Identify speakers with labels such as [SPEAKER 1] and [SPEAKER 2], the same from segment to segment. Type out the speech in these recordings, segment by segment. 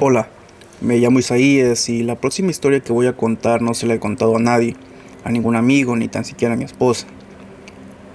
[SPEAKER 1] Hola, me llamo Isaías y la próxima historia que voy a contar no se la he contado a nadie, a ningún amigo ni tan siquiera a mi esposa.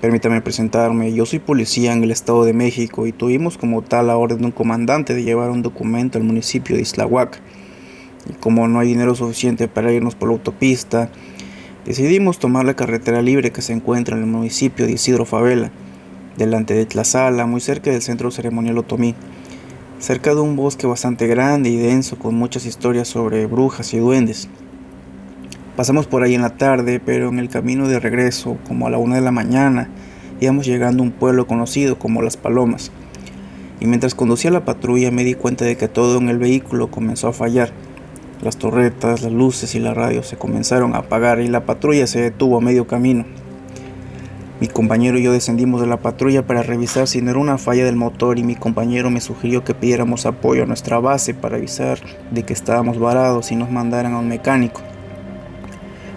[SPEAKER 1] Permítame presentarme, yo soy policía en el Estado de México y tuvimos como tal la orden de un comandante de llevar un documento al municipio de Islahuac. Y como no hay dinero suficiente para irnos por la autopista, decidimos tomar la carretera libre que se encuentra en el municipio de Isidro Favela, delante de Tlazala, muy cerca del centro ceremonial otomí, cerca de un bosque bastante grande y denso con muchas historias sobre brujas y duendes. Pasamos por ahí en la tarde, pero en el camino de regreso, como a la 1 de la mañana, íbamos llegando a un pueblo conocido como Las Palomas. Y mientras conducía la patrulla me di cuenta de que todo en el vehículo comenzó a fallar. Las torretas, las luces y la radio se comenzaron a apagar y la patrulla se detuvo a medio camino. Mi compañero y yo descendimos de la patrulla para revisar si no era una falla del motor y mi compañero me sugirió que pidiéramos apoyo a nuestra base para avisar de que estábamos varados y nos mandaran a un mecánico.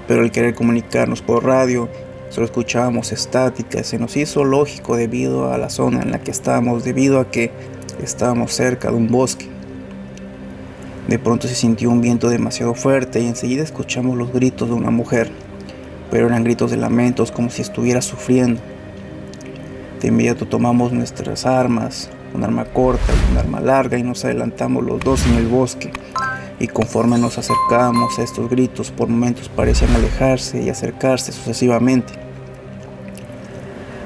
[SPEAKER 1] Pero al querer comunicarnos por radio, solo escuchábamos estática. Se nos hizo lógico debido a la zona en la que estábamos, debido a que estábamos cerca de un bosque. De pronto se sintió un viento demasiado fuerte y enseguida escuchamos los gritos de una mujer, pero eran gritos de lamentos como si estuviera sufriendo. De inmediato tomamos nuestras armas, un arma corta y un arma larga, y nos adelantamos los dos en el bosque. Y conforme nos acercábamos a estos gritos, por momentos parecían alejarse y acercarse sucesivamente.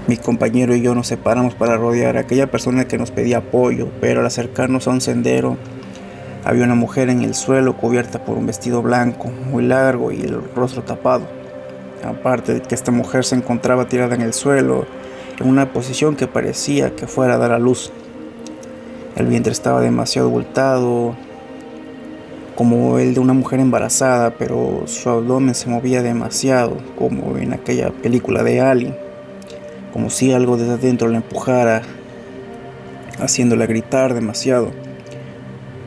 [SPEAKER 1] Mi compañero y yo nos separamos para rodear a aquella persona que nos pedía apoyo, pero al acercarnos a un sendero, había una mujer en el suelo cubierta por un vestido blanco, muy largo y el rostro tapado. Aparte de que esta mujer se encontraba tirada en el suelo, en una posición que parecía que fuera a dar a luz. El vientre estaba demasiado abultado, como el de una mujer embarazada, pero su abdomen se movía demasiado, como en aquella película de Alien, como si algo desde adentro la empujara, haciéndola gritar demasiado.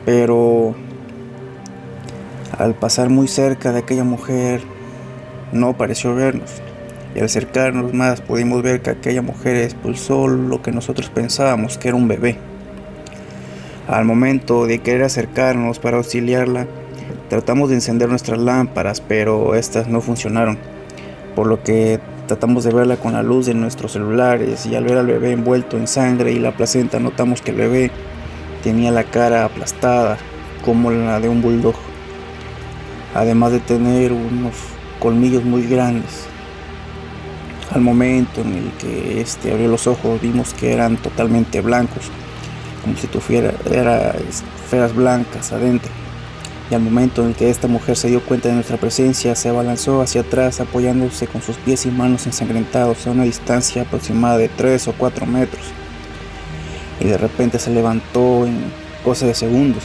[SPEAKER 1] Pero al pasar muy cerca de aquella mujer, no pareció vernos, y al acercarnos más pudimos ver que aquella mujer expulsó lo que nosotros pensábamos que era un bebé. Al momento de querer acercarnos para auxiliarla, tratamos de encender nuestras lámparas, pero estas no funcionaron, por lo que tratamos de verla con la luz de nuestros celulares, y al ver al bebé envuelto en sangre y la placenta notamos que el bebé tenía la cara aplastada como la de un bulldog, además de tener unos colmillos muy grandes. Al momento en el que abrió los ojos vimos que eran totalmente blancos, como si tuviera esferas blancas adentro. Y al momento en el que esta mujer se dio cuenta de nuestra presencia, se abalanzó hacia atrás apoyándose con sus pies y manos ensangrentados a una distancia aproximada de 3 o 4 metros. Y de repente se levantó en cosa de segundos.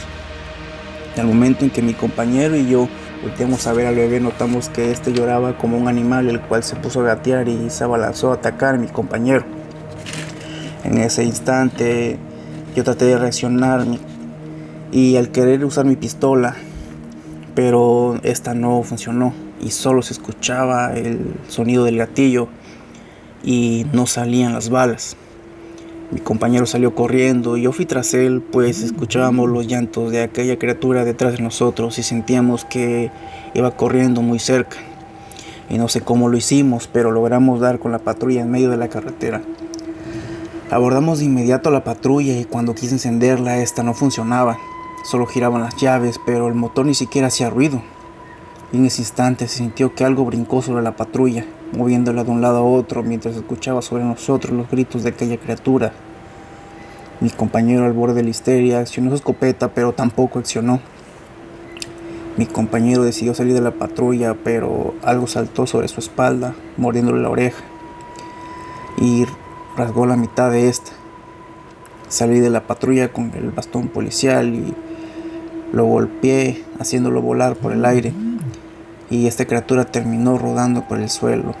[SPEAKER 1] Y al momento en que mi compañero y yo volteamos a ver al bebé, notamos que lloraba como un animal, el cual se puso a gatear y se abalanzó a atacar a mi compañero. En ese instante yo traté de reaccionar y al querer usar mi pistola, pero esta no funcionó y solo se escuchaba el sonido del gatillo y no salían las balas. Mi compañero salió corriendo y yo fui tras él, pues escuchábamos los llantos de aquella criatura detrás de nosotros y sentíamos que iba corriendo muy cerca. Y no sé cómo lo hicimos, pero logramos dar con la patrulla en medio de la carretera. Abordamos de inmediato a la patrulla y cuando quise encenderla, esta no funcionaba. Solo giraban las llaves, pero el motor ni siquiera hacía ruido. Y en ese instante se sintió que algo brincó sobre la patrulla, moviéndola de un lado a otro mientras escuchaba sobre nosotros los gritos de aquella criatura. Mi compañero, al borde de la histeria, accionó su escopeta, pero tampoco accionó. Mi compañero decidió salir de la patrulla, pero algo saltó sobre su espalda, mordiéndole la oreja, y rasgó la mitad de esta. Salí de la patrulla con el bastón policial y lo golpeé, haciéndolo volar por el aire, y esta criatura terminó rodando por el suelo.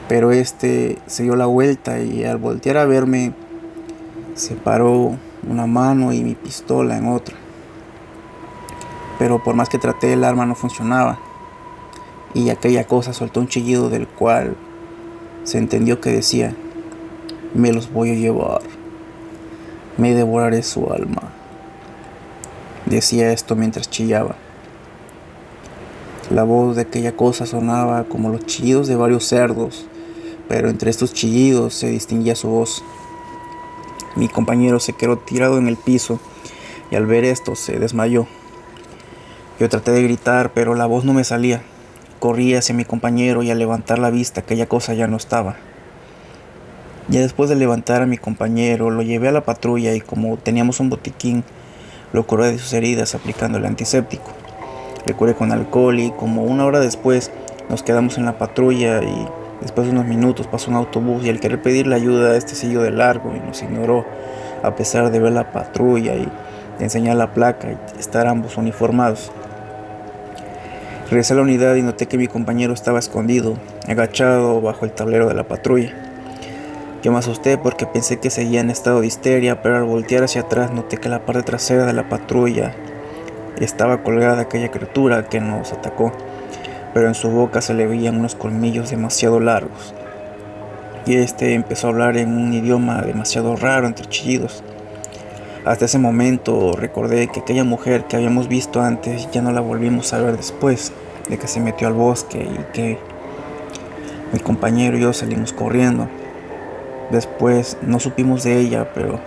[SPEAKER 1] Pero se dio la vuelta y al voltear a verme, separó una mano y mi pistola en otra. Pero por más que traté, el arma no funcionaba, y aquella cosa soltó un chillido del cual se entendió que decía: me los voy a llevar, me devoraré su alma. Decía esto mientras chillaba. La voz de aquella cosa sonaba como los chillidos de varios cerdos, pero entre estos chillidos se distinguía su voz. Mi compañero se quedó tirado en el piso y al ver esto se desmayó. Yo traté de gritar, pero la voz no me salía. Corrí hacia mi compañero y al levantar la vista aquella cosa ya no estaba. Ya después de levantar a mi compañero lo llevé a la patrulla y como teníamos un botiquín, lo curé de sus heridas aplicándole antiséptico. Le curé con alcohol y como una hora después nos quedamos en la patrulla y después de unos minutos pasó un autobús y al querer pedirle ayuda este siguió de largo y nos ignoró a pesar de ver la patrulla y de enseñar la placa y estar ambos uniformados. Regresé a la unidad y noté que mi compañero estaba escondido, agachado bajo el tablero de la patrulla. Yo me asusté porque pensé que seguía en estado de histeria, pero al voltear hacia atrás noté que la parte trasera de la patrulla estaba colgada aquella criatura que nos atacó, pero en su boca se le veían unos colmillos demasiado largos. Y este empezó a hablar en un idioma demasiado raro entre chillidos. Hasta ese momento recordé que aquella mujer que habíamos visto antes ya no la volvimos a ver después de que se metió al bosque y que mi compañero y yo salimos corriendo. Después no supimos de ella, pero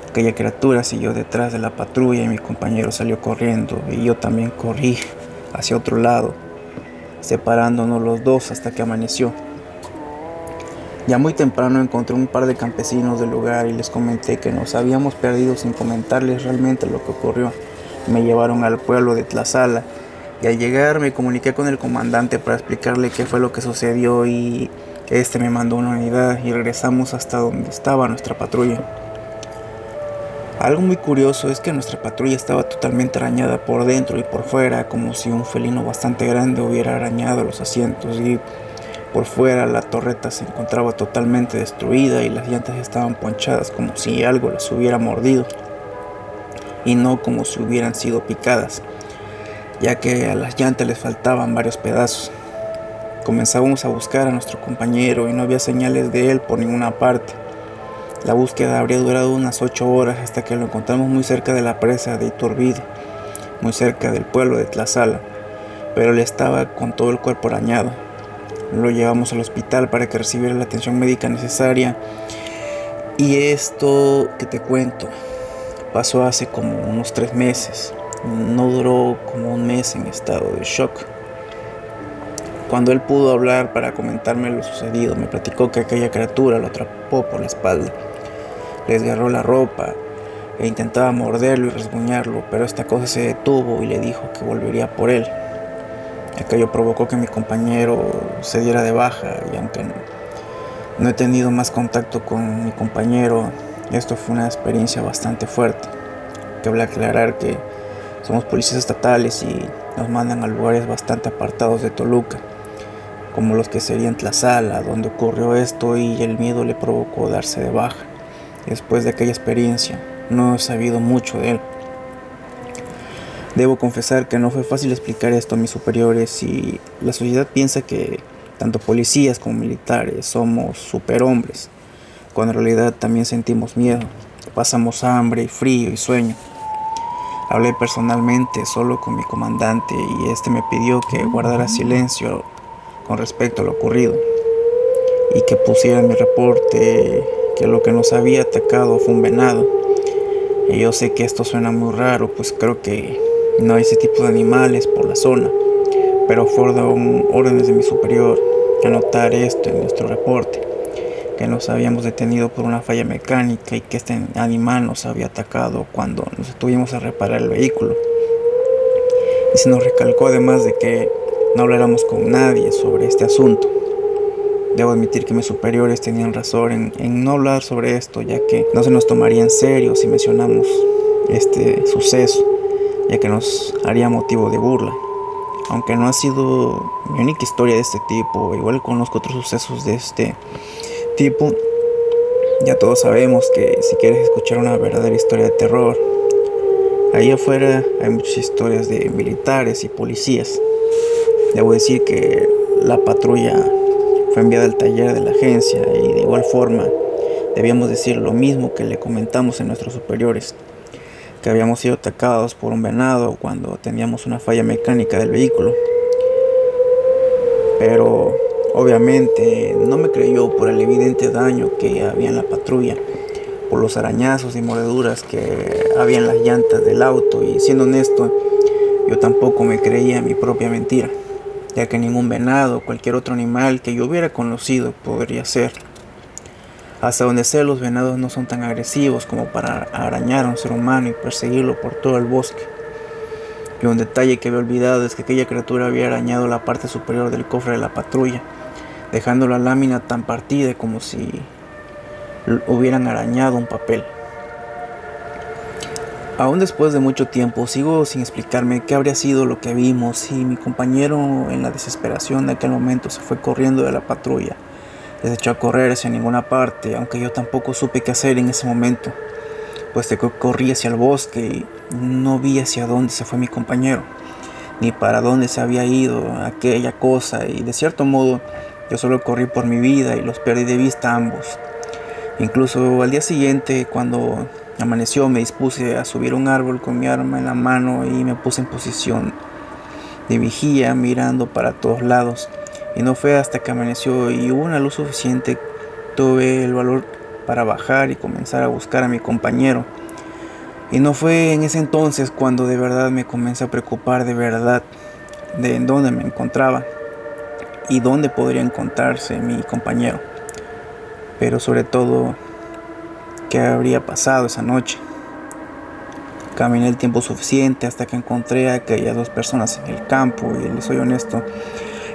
[SPEAKER 1] aquella criatura siguió detrás de la patrulla y mi compañero salió corriendo y yo también corrí hacia otro lado, separándonos los dos hasta que amaneció. Ya muy temprano encontré un par de campesinos del lugar y les comenté que nos habíamos perdido sin comentarles realmente lo que ocurrió. Me llevaron al pueblo de Tlazala y al llegar me comuniqué con el comandante para explicarle qué fue lo que sucedió y este me mandó una unidad y regresamos hasta donde estaba nuestra patrulla. Algo muy curioso es que nuestra patrulla estaba totalmente arañada por dentro y por fuera, como si un felino bastante grande hubiera arañado los asientos y por fuera la torreta se encontraba totalmente destruida y las llantas estaban ponchadas como si algo las hubiera mordido y no como si hubieran sido picadas, ya que a las llantas les faltaban varios pedazos. Comenzamos a buscar a nuestro compañero y no había señales de él por ninguna parte. La búsqueda habría durado unas 8 horas hasta que lo encontramos muy cerca de la presa de Iturbide, muy cerca del pueblo de Tlazala, pero él estaba con todo el cuerpo arañado. Lo llevamos al hospital para que recibiera la atención médica necesaria y esto que te cuento pasó hace como unos 3 meses. No duró como un mes en estado de shock. Cuando él pudo hablar para comentarme lo sucedido, me platicó que aquella criatura lo atrapó por la espalda, le desgarró la ropa e intentaba morderlo y rasguñarlo, pero esta cosa se detuvo y le dijo que volvería por él. Aquello provocó que mi compañero se diera de baja y aunque no he tenido más contacto con mi compañero, esto fue una experiencia bastante fuerte. Cabe aclarar que somos policías estatales y nos mandan a lugares bastante apartados de Toluca, como los que serían Tlazala, donde ocurrió esto y el miedo le provocó darse de baja. Después de aquella experiencia, no he sabido mucho de él. Debo confesar que no fue fácil explicar esto a mis superiores y la sociedad piensa que tanto policías como militares somos superhombres, cuando en realidad también sentimos miedo, pasamos hambre, frío y sueño. Hablé personalmente solo con mi comandante y este me pidió que guardara silencio con respecto a lo ocurrido y que pusiera en mi reporte que lo que nos había atacado fue un venado. Y yo sé que esto suena muy raro, pues creo que no hay ese tipo de animales por la zona, pero fueron órdenes de mi superior anotar esto en nuestro reporte, que nos habíamos detenido por una falla mecánica y que este animal nos había atacado cuando nos detuvimos a reparar el vehículo. Y se nos recalcó además de que no habláramos con nadie sobre este asunto. Debo admitir que mis superiores tenían razón en no hablar sobre esto, ya que no se nos tomaría en serio si mencionamos este suceso, ya que nos haría motivo de burla. Aunque no ha sido mi única historia de este tipo, igual conozco otros sucesos de este tipo. Ya todos sabemos que si quieres escuchar una verdadera historia de terror, ahí afuera hay muchas historias de militares y policías. Debo decir que la patrulla fue enviada al taller de la agencia y de igual forma debíamos decir lo mismo que le comentamos a nuestros superiores, que habíamos sido atacados por un venado cuando teníamos una falla mecánica del vehículo. Pero obviamente no me creyó por el evidente daño que había en la patrulla, por los arañazos y mordeduras que había en las llantas del auto, y siendo honesto, yo tampoco me creía mi propia mentira, ya que ningún venado o cualquier otro animal que yo hubiera conocido podría ser. Hasta donde sé, los venados no son tan agresivos como para arañar a un ser humano y perseguirlo por todo el bosque. Y un detalle que había olvidado es que aquella criatura había arañado la parte superior del cofre de la patrulla, dejando la lámina tan partida como si hubieran arañado un papel. Aún después de mucho tiempo sigo sin explicarme qué habría sido lo que vimos, y mi compañero, en la desesperación de aquel momento, se fue corriendo de la patrulla. Se echó a correr hacia ninguna parte, aunque yo tampoco supe qué hacer en ese momento, pues que corrí hacia el bosque y no vi hacia dónde se fue mi compañero, ni para dónde se había ido aquella cosa, y de cierto modo yo solo corrí por mi vida y los perdí de vista a ambos. Incluso al día siguiente, cuando amaneció, me dispuse a subir un árbol con mi arma en la mano y me puse en posición de vigía, mirando para todos lados. Y no fue hasta que amaneció y hubo una luz suficiente, tuve el valor para bajar y comenzar a buscar a mi compañero. Y no fue en ese entonces cuando de verdad me comencé a preocupar de verdad de en dónde me encontraba y dónde podría encontrarse mi compañero. Pero sobre todo, qué habría pasado esa noche. Caminé el tiempo suficiente hasta que encontré a aquellas dos personas en el campo, y les soy honesto,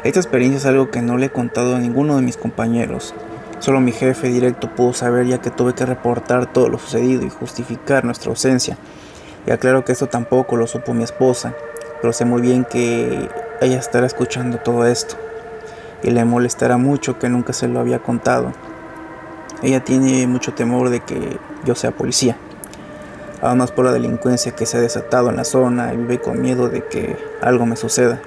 [SPEAKER 1] esta experiencia es algo que no le he contado a ninguno de mis compañeros. Solo mi jefe directo pudo saber, ya que tuve que reportar todo lo sucedido y justificar nuestra ausencia. Y aclaro que esto tampoco lo supo mi esposa, pero sé muy bien que ella estará escuchando todo esto y le molestará mucho que nunca se lo había contado. Ella tiene mucho temor de que yo sea policía, además por la delincuencia que se ha desatado en la zona, y vive con miedo de que algo me suceda.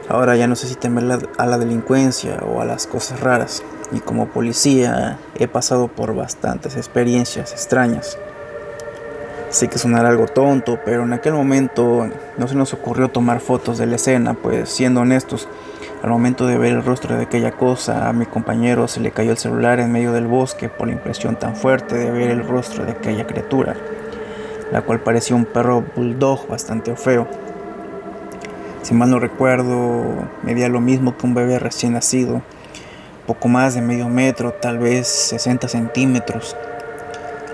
[SPEAKER 1] Ahora ya no sé si temer a la delincuencia o a las cosas raras, y como policía he pasado por bastantes experiencias extrañas. Sé que sonará algo tonto, pero en aquel momento no se nos ocurrió tomar fotos de la escena, pues siendo honestos, al momento de ver el rostro de aquella cosa, a mi compañero se le cayó el celular en medio del bosque por la impresión tan fuerte de ver el rostro de aquella criatura, la cual parecía un perro bulldog bastante feo. Si mal no recuerdo, medía lo mismo que un bebé recién nacido, poco más de medio metro, tal vez 60 centímetros,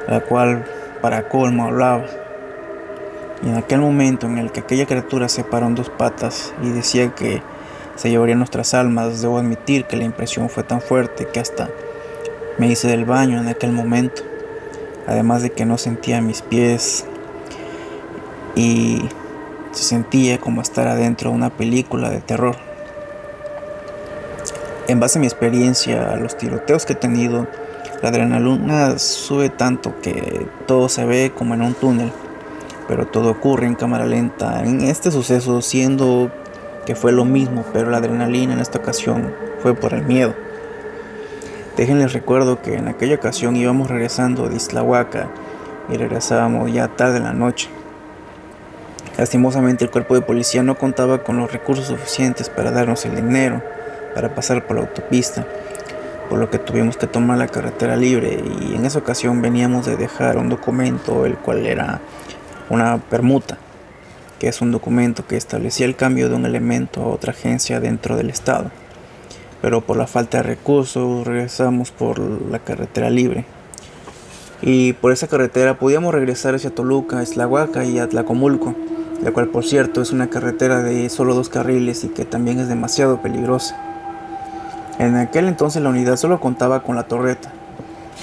[SPEAKER 1] la cual para colmo hablaba. Y en aquel momento en el que aquella criatura se paró en dos patas y decía que se llevaría nuestras almas, debo admitir que la impresión fue tan fuerte que hasta me hice del baño en aquel momento, además de que no sentía mis pies y se sentía como estar adentro de una película de terror. En base a mi experiencia, a los tiroteos que he tenido, la adrenalina sube tanto que todo se ve como en un túnel, pero todo ocurre en cámara lenta. En este suceso, siendo que fue lo mismo, pero la adrenalina en esta ocasión fue por el miedo. Déjenles recuerdo que en aquella ocasión íbamos regresando de Islahuaca y regresábamos ya tarde en la noche. Lastimosamente el cuerpo de policía no contaba con los recursos suficientes para darnos el dinero para pasar por la autopista, por lo que tuvimos que tomar la carretera libre, y en esa ocasión veníamos de dejar un documento, el cual era una permuta, que es un documento que establecía el cambio de un elemento a otra agencia dentro del estado. Pero por la falta de recursos regresamos por la carretera libre, y por esa carretera podíamos regresar hacia Toluca, Islahuaca y Atlacomulco, la cual por cierto es una carretera de solo 2 carriles y que también es demasiado peligrosa. En aquel entonces la unidad solo contaba con la torreta,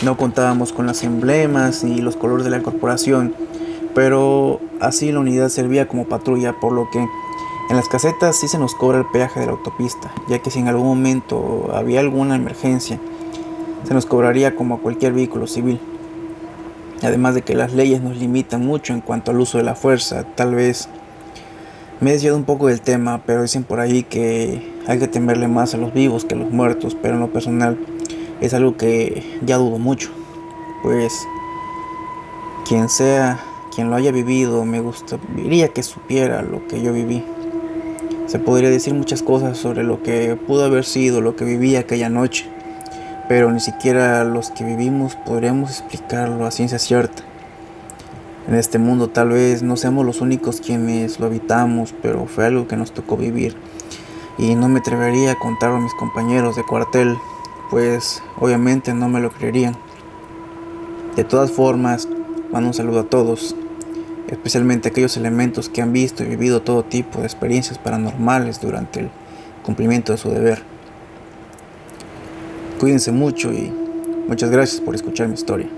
[SPEAKER 1] no contábamos con los emblemas ni los colores de la corporación, pero así la unidad servía como patrulla, por lo que en las casetas sí se nos cobra el peaje de la autopista, ya que si en algún momento había alguna emergencia, se nos cobraría como a cualquier vehículo civil. Además de que las leyes nos limitan mucho en cuanto al uso de la fuerza. Tal vez me he desviado un poco del tema, pero dicen por ahí que hay que temerle más a los vivos que a los muertos, pero en lo personal es algo que ya dudo mucho, pues quien sea quien lo haya vivido me gustaría que supiera lo que yo viví. Se podría decir muchas cosas sobre lo que pudo haber sido, lo que viví aquella noche, pero ni siquiera los que vivimos podremos explicarlo a ciencia cierta. En este mundo tal vez no seamos los únicos quienes lo habitamos, pero fue algo que nos tocó vivir. Y no me atrevería a contarlo a mis compañeros de cuartel, pues obviamente no me lo creerían. De todas formas, mando un saludo a todos, especialmente a aquellos elementos que han visto y vivido todo tipo de experiencias paranormales durante el cumplimiento de su deber. Cuídense mucho y muchas gracias por escuchar mi historia.